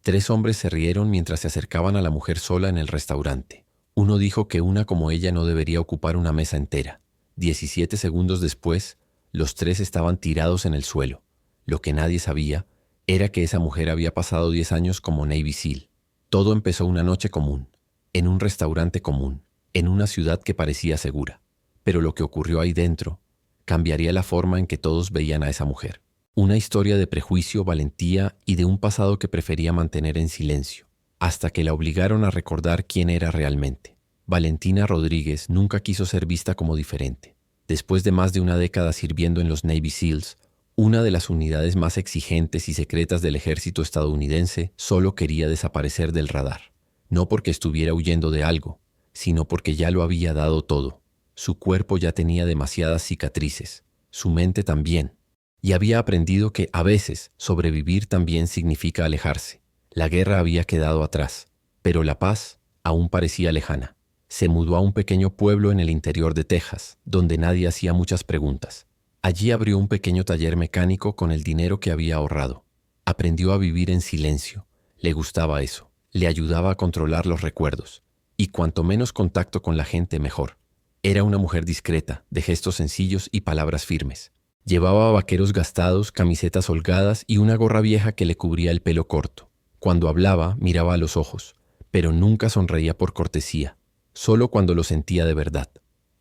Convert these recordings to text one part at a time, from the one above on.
Tres hombres se rieron mientras se acercaban a la mujer sola en el restaurante. Uno dijo que una como ella no debería ocupar una mesa entera. 17 segundos después, los tres estaban tirados en el suelo. Lo que nadie sabía era que esa mujer había pasado 10 años como Navy SEAL. Todo empezó una noche común, en un restaurante común, en una ciudad que parecía segura. Pero lo que ocurrió ahí dentro cambiaría la forma en que todos veían a esa mujer. Una historia de prejuicio, valentía y de un pasado que prefería mantener en silencio, hasta que la obligaron a recordar quién era realmente. Valentina Rodríguez nunca quiso ser vista como diferente. Después de más de una década sirviendo en los Navy SEALs, una de las unidades más exigentes y secretas del ejército estadounidense, solo quería desaparecer del radar. No porque estuviera huyendo de algo, sino porque ya lo había dado todo. Su cuerpo ya tenía demasiadas cicatrices, su mente también, y había aprendido que a veces sobrevivir también significa alejarse. La guerra había quedado atrás, pero la paz aún parecía lejana. Se mudó a un pequeño pueblo en el interior de Texas, donde nadie hacía muchas preguntas. Allí abrió un pequeño taller mecánico con el dinero que había ahorrado. Aprendió a vivir en silencio. Le gustaba eso. Le ayudaba a controlar los recuerdos. Y cuanto menos contacto con la gente, mejor. Era una mujer discreta, de gestos sencillos y palabras firmes. Llevaba vaqueros gastados, camisetas holgadas y una gorra vieja que le cubría el pelo corto. Cuando hablaba, miraba a los ojos, pero nunca sonreía por cortesía, solo cuando lo sentía de verdad.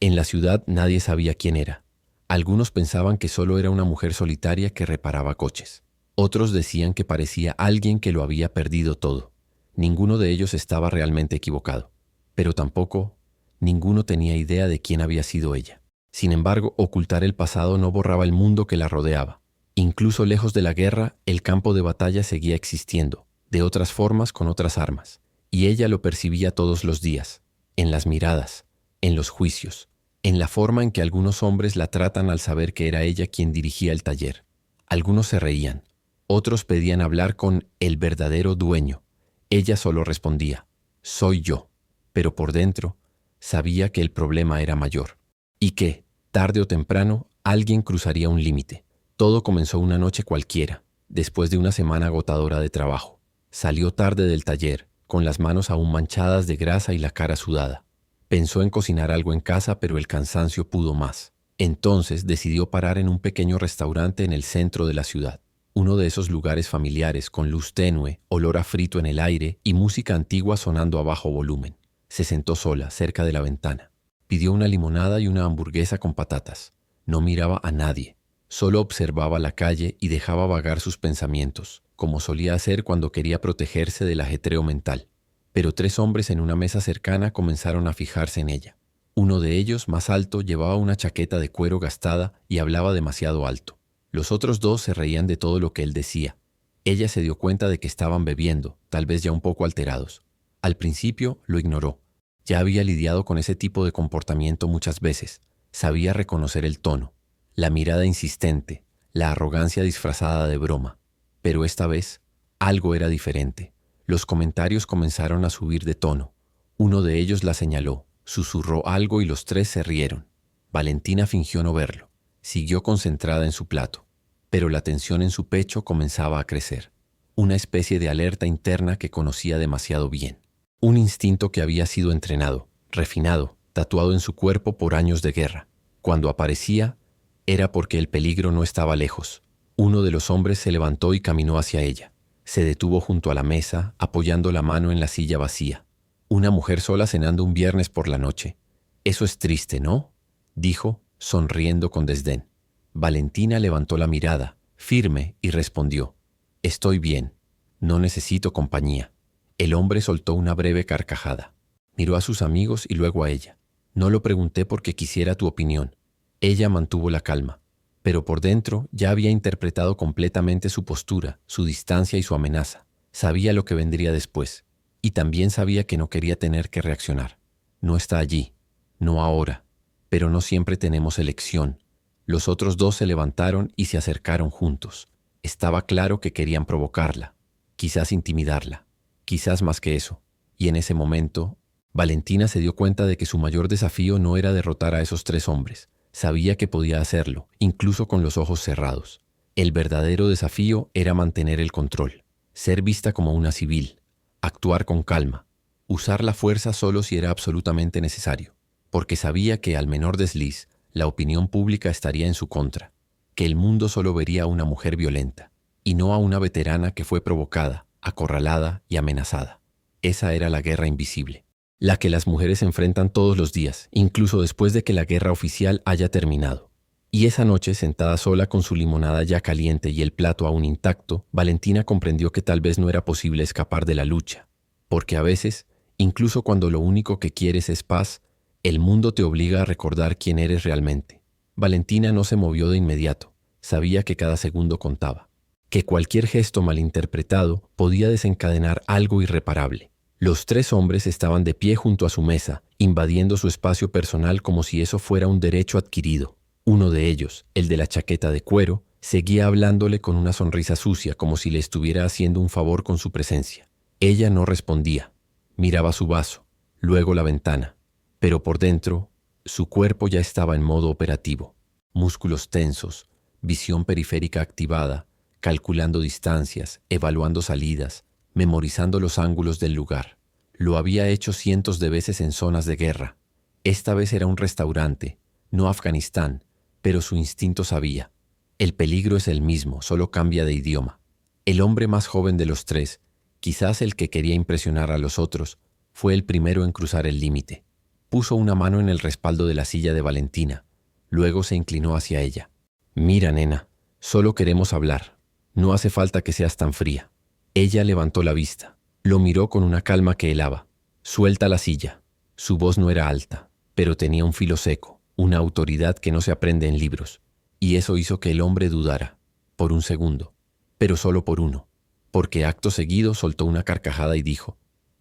En la ciudad nadie sabía quién era. Algunos pensaban que solo era una mujer solitaria que reparaba coches. Otros decían que parecía alguien que lo había perdido todo. Ninguno de ellos estaba realmente equivocado, pero tampoco ninguno tenía idea de quién había sido ella. Sin embargo, ocultar el pasado no borraba el mundo que la rodeaba. Incluso lejos de la guerra, el campo de batalla seguía existiendo, de otras formas, con otras armas. Y ella lo percibía todos los días, en las miradas, en los juicios, en la forma en que algunos hombres la tratan al saber que era ella quien dirigía el taller. Algunos se reían, otros pedían hablar con el verdadero dueño. Ella solo respondía, soy yo, pero por dentro sabía que el problema era mayor. Y que, tarde o temprano, alguien cruzaría un límite. Todo comenzó una noche cualquiera, después de una semana agotadora de trabajo. Salió tarde del taller, con las manos aún manchadas de grasa y la cara sudada. Pensó en cocinar algo en casa, pero el cansancio pudo más. Entonces decidió parar en un pequeño restaurante en el centro de la ciudad. Uno de esos lugares familiares con luz tenue, olor a frito en el aire y música antigua sonando a bajo volumen. Se sentó sola, cerca de la ventana. Pidió una limonada y una hamburguesa con patatas. No miraba a nadie. Solo observaba la calle y dejaba vagar sus pensamientos, como solía hacer cuando quería protegerse del ajetreo mental. Pero tres hombres en una mesa cercana comenzaron a fijarse en ella. Uno de ellos, más alto, llevaba una chaqueta de cuero gastada y hablaba demasiado alto. Los otros dos se reían de todo lo que él decía. Ella se dio cuenta de que estaban bebiendo, tal vez ya un poco alterados. Al principio lo ignoró. Ya había lidiado con ese tipo de comportamiento muchas veces. Sabía reconocer el tono, la mirada insistente, la arrogancia disfrazada de broma. Pero esta vez, algo era diferente. Los comentarios comenzaron a subir de tono. Uno de ellos la señaló, susurró algo y los tres se rieron. Valentina fingió no verlo. Siguió concentrada en su plato. Pero la tensión en su pecho comenzaba a crecer. Una especie de alerta interna que conocía demasiado bien. Un instinto que había sido entrenado, refinado, tatuado en su cuerpo por años de guerra. Cuando aparecía, era porque el peligro no estaba lejos. Uno de los hombres se levantó y caminó hacia ella. Se detuvo junto a la mesa, apoyando la mano en la silla vacía. Una mujer sola cenando un viernes por la noche. Eso es triste, ¿no?, dijo, sonriendo con desdén. Valentina levantó la mirada, firme, y respondió, estoy bien, no necesito compañía. El hombre soltó una breve carcajada. Miró a sus amigos y luego a ella. No lo pregunté porque quisiera tu opinión. Ella mantuvo la calma, pero por dentro ya había interpretado completamente su postura, su distancia y su amenaza. Sabía lo que vendría después, y también sabía que no quería tener que reaccionar. No está allí, no ahora, pero no siempre tenemos elección. Los otros dos se levantaron y se acercaron juntos. Estaba claro que querían provocarla, quizás intimidarla. Quizás más que eso. Y en ese momento, Valentina se dio cuenta de que su mayor desafío no era derrotar a esos tres hombres. Sabía que podía hacerlo, incluso con los ojos cerrados. El verdadero desafío era mantener el control. ser vista como una civil, actuar con calma, usar la fuerza solo si era absolutamente necesario, porque sabía que al menor desliz, la opinión pública estaría en su contra, que el mundo solo vería a una mujer violenta, y no a una veterana que fue provocada, acorralada y amenazada. Esa era la guerra invisible, la que las mujeres enfrentan todos los días, incluso después de que la guerra oficial haya terminado. Y esa noche, sentada sola con su limonada ya caliente y el plato aún intacto, Valentina comprendió que tal vez no era posible escapar de la lucha, porque a veces, incluso cuando lo único que quieres es paz, el mundo te obliga a recordar quién eres realmente. Valentina no se movió de inmediato, sabía que cada segundo contaba, que cualquier gesto malinterpretado podía desencadenar algo irreparable. Los 3 hombres estaban de pie junto a su mesa, invadiendo su espacio personal como si eso fuera un derecho adquirido. Uno de ellos, el de la chaqueta de cuero, seguía hablándole con una sonrisa sucia como si le estuviera haciendo un favor con su presencia. Ella no respondía. Miraba su vaso, luego la ventana, pero por dentro, su cuerpo ya estaba en modo operativo. Músculos tensos, visión periférica activada, calculando distancias, evaluando salidas, memorizando los ángulos del lugar. Lo había hecho cientos de veces en zonas de guerra. Esta vez era un restaurante, no Afganistán, pero su instinto sabía. El peligro es el mismo, solo cambia de idioma. El hombre más joven de los 3, quizás el que quería impresionar a los otros, fue el primero en cruzar el límite. Puso una mano en el respaldo de la silla de Valentina, luego se inclinó hacia ella. «Mira, nena, solo queremos hablar. No hace falta que seas tan fría». Ella levantó la vista, lo miró con una calma que helaba. «Suelta la silla». Su voz no era alta, pero tenía un filo seco, una autoridad que no se aprende en libros, y eso hizo que el hombre dudara, por un segundo, pero solo por uno, porque acto seguido soltó una carcajada y dijo,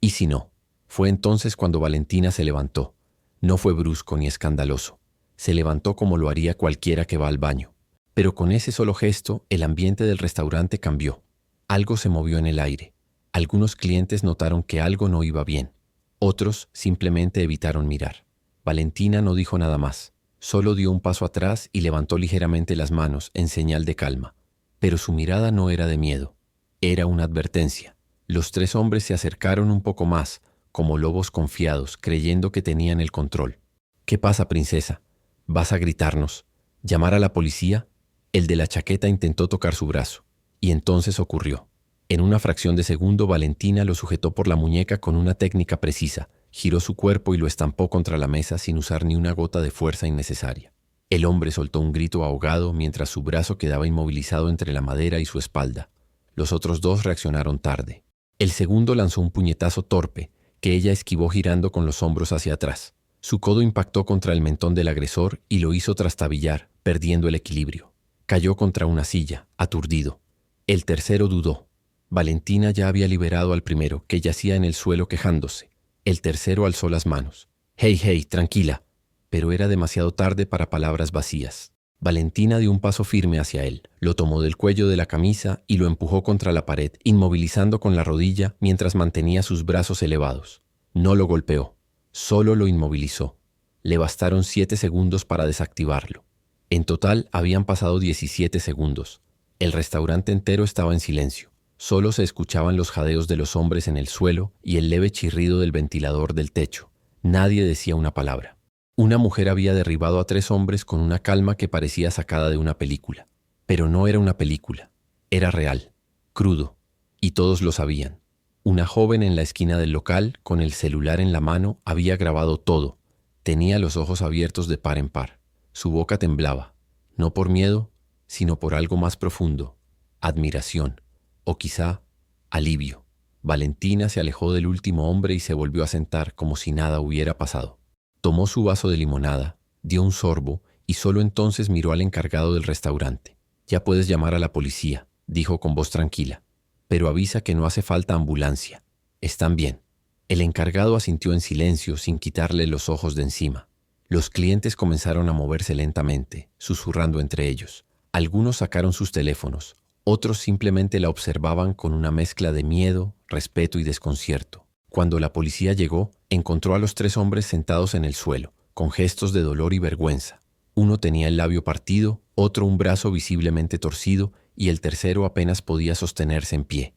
«¿Y si no?». Fue entonces cuando Valentina se levantó. No fue brusco ni escandaloso. Se levantó como lo haría cualquiera que va al baño. Pero con ese solo gesto, el ambiente del restaurante cambió. Algo se movió en el aire. Algunos clientes notaron que algo no iba bien. Otros simplemente evitaron mirar. Valentina no dijo nada más. Solo dio un paso atrás y levantó ligeramente las manos en señal de calma. Pero su mirada no era de miedo. Era una advertencia. Los 3 hombres se acercaron un poco más, como lobos confiados, creyendo que tenían el control. «¿Qué pasa, princesa? ¿Vas a gritarnos? ¿Llamar a la policía?». El de la chaqueta intentó tocar su brazo, y entonces ocurrió. En una fracción de segundo, Valentina lo sujetó por la muñeca con una técnica precisa, giró su cuerpo y lo estampó contra la mesa sin usar ni una gota de fuerza innecesaria. El hombre soltó un grito ahogado mientras su brazo quedaba inmovilizado entre la madera y su espalda. Los otros 2 reaccionaron tarde. El segundo lanzó un puñetazo torpe, que ella esquivó girando con los hombros hacia atrás. Su codo impactó contra el mentón del agresor y lo hizo trastabillar, perdiendo el equilibrio. Cayó contra una silla, aturdido. El tercero dudó. Valentina ya había liberado al primero, que yacía en el suelo quejándose. El tercero alzó las manos. «Hey, hey, tranquila». Pero era demasiado tarde para palabras vacías. Valentina dio un paso firme hacia él, lo tomó del cuello de la camisa y lo empujó contra la pared, inmovilizando con la rodilla mientras mantenía sus brazos elevados. No lo golpeó, solo lo inmovilizó. Le bastaron 7 segundos para desactivarlo. En total habían pasado 17 segundos. El restaurante entero estaba en silencio. Solo se escuchaban los jadeos de los hombres en el suelo y el leve chirrido del ventilador del techo. Nadie decía una palabra. Una mujer había derribado a 3 hombres con una calma que parecía sacada de una película. Pero no era una película. Era real, crudo, y todos lo sabían. Una joven en la esquina del local, con el celular en la mano, había grabado todo. Tenía los ojos abiertos de par en par. Su boca temblaba, no por miedo, sino por algo más profundo, admiración, o quizá alivio. Valentina se alejó del último hombre y se volvió a sentar como si nada hubiera pasado. Tomó su vaso de limonada, dio un sorbo y solo entonces miró al encargado del restaurante. «Ya puedes llamar a la policía», dijo con voz tranquila, «pero avisa que no hace falta ambulancia. Están bien». El encargado asintió en silencio sin quitarle los ojos de encima. Los clientes comenzaron a moverse lentamente, susurrando entre ellos. Algunos sacaron sus teléfonos, otros simplemente la observaban con una mezcla de miedo, respeto y desconcierto. Cuando la policía llegó, encontró a los 3 hombres sentados en el suelo, con gestos de dolor y vergüenza. Uno tenía el labio partido, otro un brazo visiblemente torcido y el tercero apenas podía sostenerse en pie.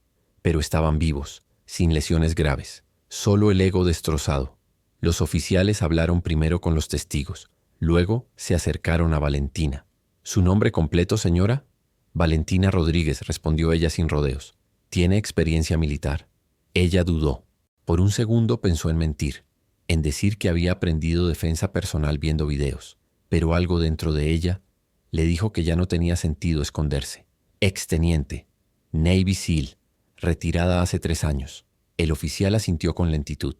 pero estaban vivos, sin lesiones graves, solo el ego destrozado. Los oficiales hablaron primero con los testigos, luego se acercaron a Valentina. ¿Su nombre completo, señora? Valentina Rodríguez, respondió ella sin rodeos. ¿Tiene experiencia militar? Ella dudó. Por un segundo pensó en mentir, en decir que había aprendido defensa personal viendo videos, pero algo dentro de ella le dijo que ya no tenía sentido esconderse. Exteniente, Navy SEAL, retirada hace 3 años. El oficial asintió con lentitud.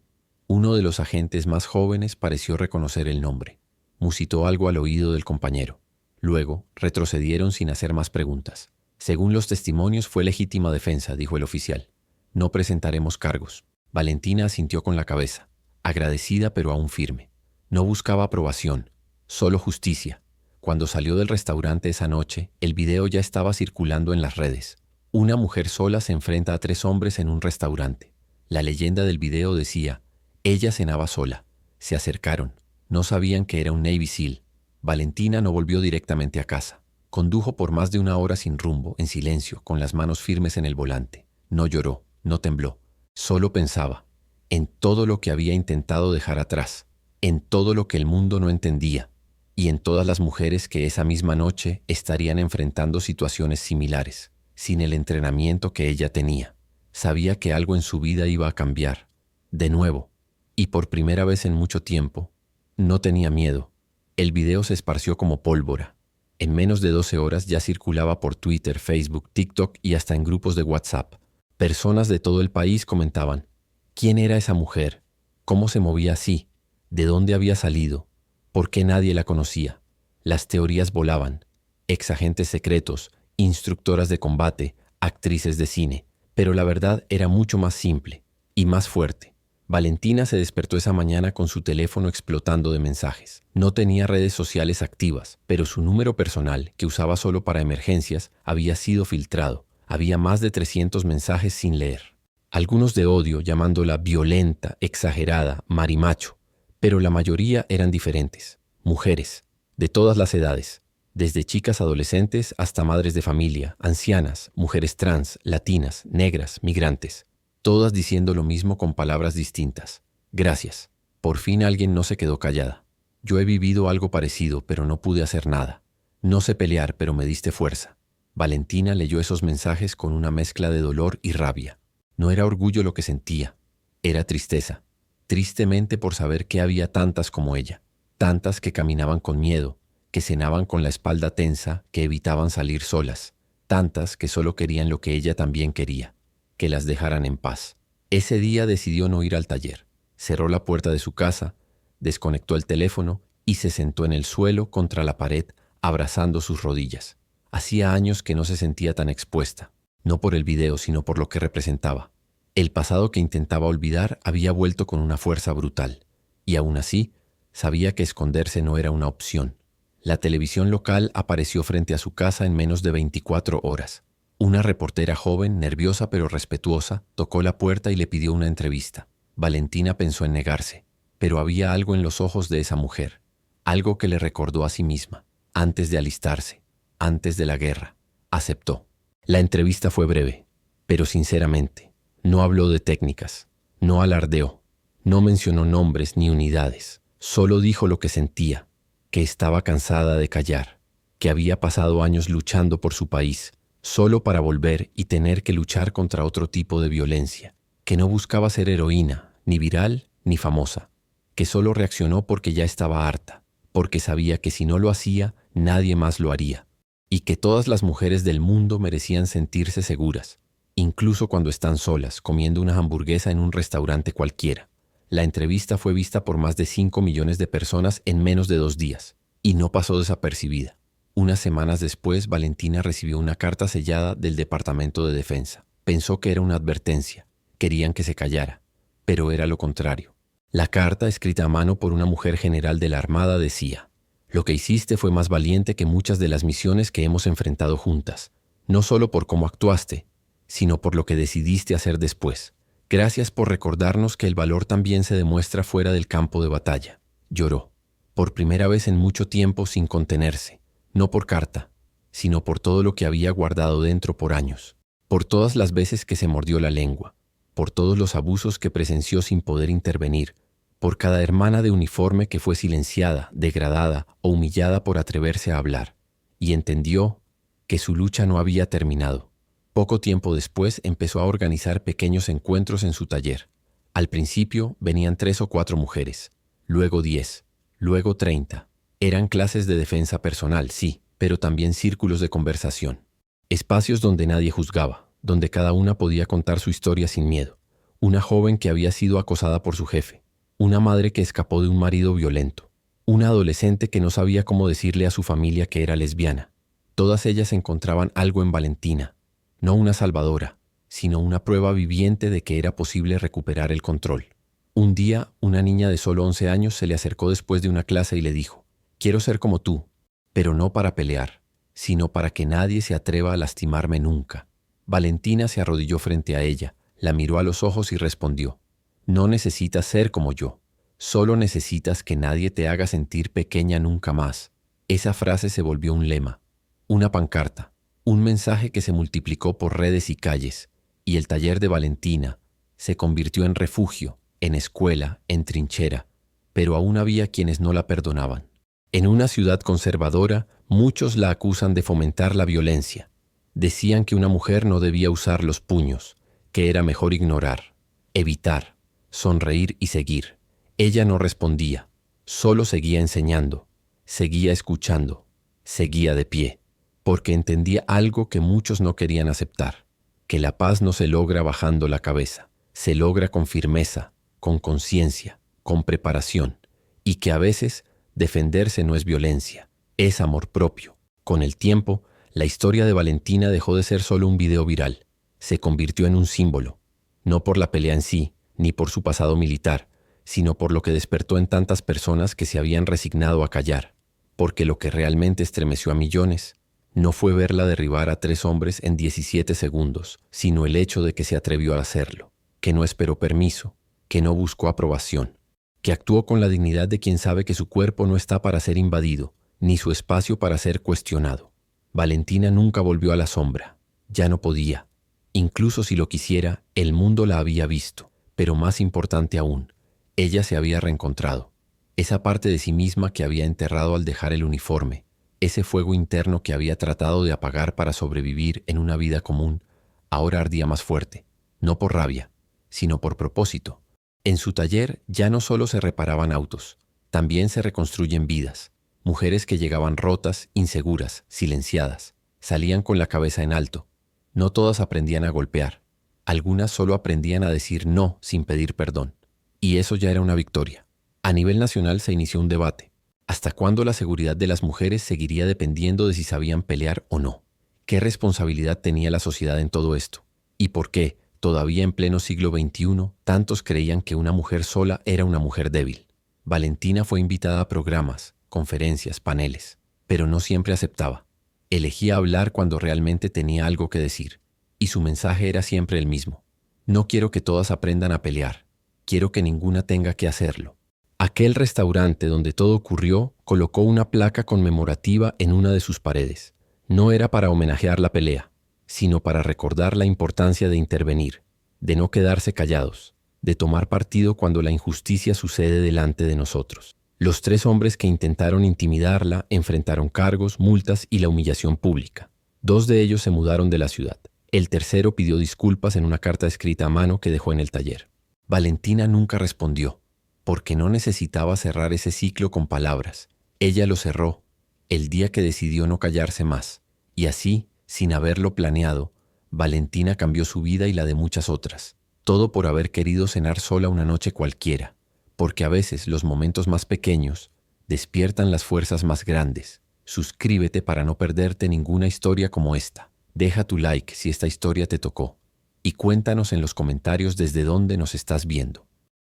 Uno de los agentes más jóvenes pareció reconocer el nombre. Musitó algo al oído del compañero. Luego retrocedieron sin hacer más preguntas. Según los testimonios fue legítima defensa, dijo el oficial. No presentaremos cargos. Valentina asintió con la cabeza, agradecida pero aún firme. No buscaba aprobación, solo justicia. Cuando salió del restaurante esa noche, el video ya estaba circulando en las redes. Una mujer sola se enfrenta a 3 hombres en un restaurante. La leyenda del video decía, ella cenaba sola. Se acercaron. No sabían que era un Navy SEAL. Valentina no volvió directamente a casa. Condujo por más de 1 hora sin rumbo, en silencio, con las manos firmes en el volante. No lloró, no tembló. Solo pensaba en todo lo que había intentado dejar atrás, en todo lo que el mundo no entendía, y en todas las mujeres que esa misma noche estarían enfrentando situaciones similares, sin el entrenamiento que ella tenía. Sabía que algo en su vida iba a cambiar, de nuevo, y por primera vez en mucho tiempo. No tenía miedo. El video se esparció como pólvora. En menos de 12 horas ya circulaba por Twitter, Facebook, TikTok y hasta en grupos de WhatsApp. Personas de todo el país comentaban, ¿quién era esa mujer? ¿Cómo se movía así? ¿De dónde había salido? ¿Por qué nadie la conocía? Las teorías volaban. Exagentes secretos, instructoras de combate, actrices de cine. Pero la verdad era mucho más simple y más fuerte. Valentina se despertó esa mañana con su teléfono explotando de mensajes. No tenía redes sociales activas, pero su número personal, que usaba solo para emergencias, había sido filtrado. Había más de 300 mensajes sin leer. Algunos de odio, llamándola violenta, exagerada, marimacho. Pero la mayoría eran diferentes. Mujeres, de todas las edades. Desde chicas adolescentes hasta madres de familia, ancianas, mujeres trans, latinas, negras, migrantes. Todas diciendo lo mismo con palabras distintas. Gracias. Por fin alguien no se quedó callada. Yo he vivido algo parecido, pero no pude hacer nada. No sé pelear, pero me diste fuerza. Valentina leyó esos mensajes con una mezcla de dolor y rabia. No era orgullo lo que sentía, era tristeza. Tristemente por saber que había tantas como ella. Tantas que caminaban con miedo, que cenaban con la espalda tensa, que evitaban salir solas. Tantas que solo querían lo que ella también quería, que las dejaran en paz. Ese día decidió no ir al taller. Cerró la puerta de su casa, desconectó el teléfono y se sentó en el suelo contra la pared, abrazando sus rodillas. Hacía años que no se sentía tan expuesta, no por el video, sino por lo que representaba. El pasado que intentaba olvidar había vuelto con una fuerza brutal, y aún así, sabía que esconderse no era una opción. La televisión local apareció frente a su casa en menos de 24 horas. Una reportera joven, nerviosa pero respetuosa, tocó la puerta y le pidió una entrevista. Valentina pensó en negarse, pero había algo en los ojos de esa mujer, algo que le recordó a sí misma, antes de alistarse. Antes de la guerra, aceptó. La entrevista fue breve, pero sinceramente, no habló de técnicas, no alardeó, no mencionó nombres ni unidades, solo dijo lo que sentía, que estaba cansada de callar, que había pasado años luchando por su país, solo para volver y tener que luchar contra otro tipo de violencia, que no buscaba ser heroína, ni viral, ni famosa, que solo reaccionó porque ya estaba harta, porque sabía que si no lo hacía, nadie más lo haría. Y que todas las mujeres del mundo merecían sentirse seguras, incluso cuando están solas, comiendo una hamburguesa en un restaurante cualquiera. La entrevista fue vista por más de 5 millones de personas en menos de 2 días, y no pasó desapercibida. Unas semanas después, Valentina recibió una carta sellada del Departamento de Defensa. Pensó que era una advertencia, querían que se callara, pero era lo contrario. La carta, escrita a mano por una mujer general de la Armada, decía: lo que hiciste fue más valiente que muchas de las misiones que hemos enfrentado juntas, no solo por cómo actuaste, sino por lo que decidiste hacer después. Gracias por recordarnos que el valor también se demuestra fuera del campo de batalla. Lloró, por primera vez en mucho tiempo sin contenerse, no por carta, sino por todo lo que había guardado dentro por años. por todas las veces que se mordió la lengua, por todos los abusos que presenció sin poder intervenir, por cada hermana de uniforme que fue silenciada, degradada o humillada por atreverse a hablar, y entendió que su lucha no había terminado. Poco tiempo después empezó a organizar pequeños encuentros en su taller. Al principio venían 3 o 4 mujeres, luego 10, luego 30. Eran clases de defensa personal, sí, pero también círculos de conversación. Espacios donde nadie juzgaba, donde cada una podía contar su historia sin miedo. Una joven que había sido acosada por su jefe, una madre que escapó de un marido violento, una adolescente que no sabía cómo decirle a su familia que era lesbiana. Todas ellas encontraban algo en Valentina, no una salvadora, sino una prueba viviente de que era posible recuperar el control. Un día, una niña de solo 11 años se le acercó después de una clase y le dijo: «Quiero ser como tú, pero no para pelear, sino para que nadie se atreva a lastimarme nunca». Valentina se arrodilló frente a ella, la miró a los ojos y respondió: «No necesitas ser como yo, solo necesitas que nadie te haga sentir pequeña nunca más». Esa frase se volvió un lema, una pancarta, un mensaje que se multiplicó por redes y calles, y el taller de Valentina se convirtió en refugio, en escuela, en trinchera, pero aún había quienes no la perdonaban. En una ciudad conservadora, muchos la acusan de fomentar la violencia. Decían que una mujer no debía usar los puños, que era mejor ignorar, evitar, sonreír y seguir. Ella no respondía, solo seguía enseñando, seguía escuchando, seguía de pie, porque entendía algo que muchos no querían aceptar, que la paz no se logra bajando la cabeza, se logra con firmeza, con conciencia, con preparación, y que a veces defenderse no es violencia, es amor propio. Con el tiempo, la historia de Valentina dejó de ser solo un video viral, se convirtió en un símbolo, no por la pelea en sí, ni por su pasado militar, sino por lo que despertó en tantas personas que se habían resignado a callar, porque lo que realmente estremeció a millones no fue verla derribar a 3 hombres en 17 segundos, sino el hecho de que se atrevió a hacerlo, que no esperó permiso, que no buscó aprobación, que actuó con la dignidad de quien sabe que su cuerpo no está para ser invadido, ni su espacio para ser cuestionado. Valentina nunca volvió a la sombra, ya no podía. Incluso si lo quisiera, el mundo la había visto, pero más importante aún, ella se había reencontrado. Esa parte de sí misma que había enterrado al dejar el uniforme, ese fuego interno que había tratado de apagar para sobrevivir en una vida común, ahora ardía más fuerte, no por rabia, sino por propósito. En su taller ya no solo se reparaban autos, también se reconstruyen vidas. Mujeres que llegaban rotas, inseguras, silenciadas, salían con la cabeza en alto. No todas aprendían a golpear, algunas solo aprendían a decir no sin pedir perdón. Y eso ya era una victoria. A nivel nacional se inició un debate. ¿Hasta cuándo la seguridad de las mujeres seguiría dependiendo de si sabían pelear o no? ¿Qué responsabilidad tenía la sociedad en todo esto? ¿Y por qué, todavía en pleno siglo XXI, tantos creían que una mujer sola era una mujer débil? Valentina fue invitada a programas, conferencias, paneles, pero no siempre aceptaba. Elegía hablar cuando realmente tenía algo que decir, y su mensaje era siempre el mismo. No quiero que todas aprendan a pelear, quiero que ninguna tenga que hacerlo. Aquel restaurante donde todo ocurrió colocó una placa conmemorativa en una de sus paredes. No era para homenajear la pelea, sino para recordar la importancia de intervenir, de no quedarse callados, de tomar partido cuando la injusticia sucede delante de nosotros. Los 3 hombres que intentaron intimidarla enfrentaron cargos, multas y la humillación pública. 2 de ellos se mudaron de la ciudad. El tercero pidió disculpas en una carta escrita a mano que dejó en el taller. Valentina nunca respondió, porque no necesitaba cerrar ese ciclo con palabras. Ella lo cerró, el día que decidió no callarse más. Y así, sin haberlo planeado, Valentina cambió su vida y la de muchas otras. Todo por haber querido cenar sola una noche cualquiera. Porque a veces los momentos más pequeños despiertan las fuerzas más grandes. Suscríbete para no perderte ninguna historia como esta. Deja tu like si esta historia te tocó. Y cuéntanos en los comentarios desde dónde nos estás viendo.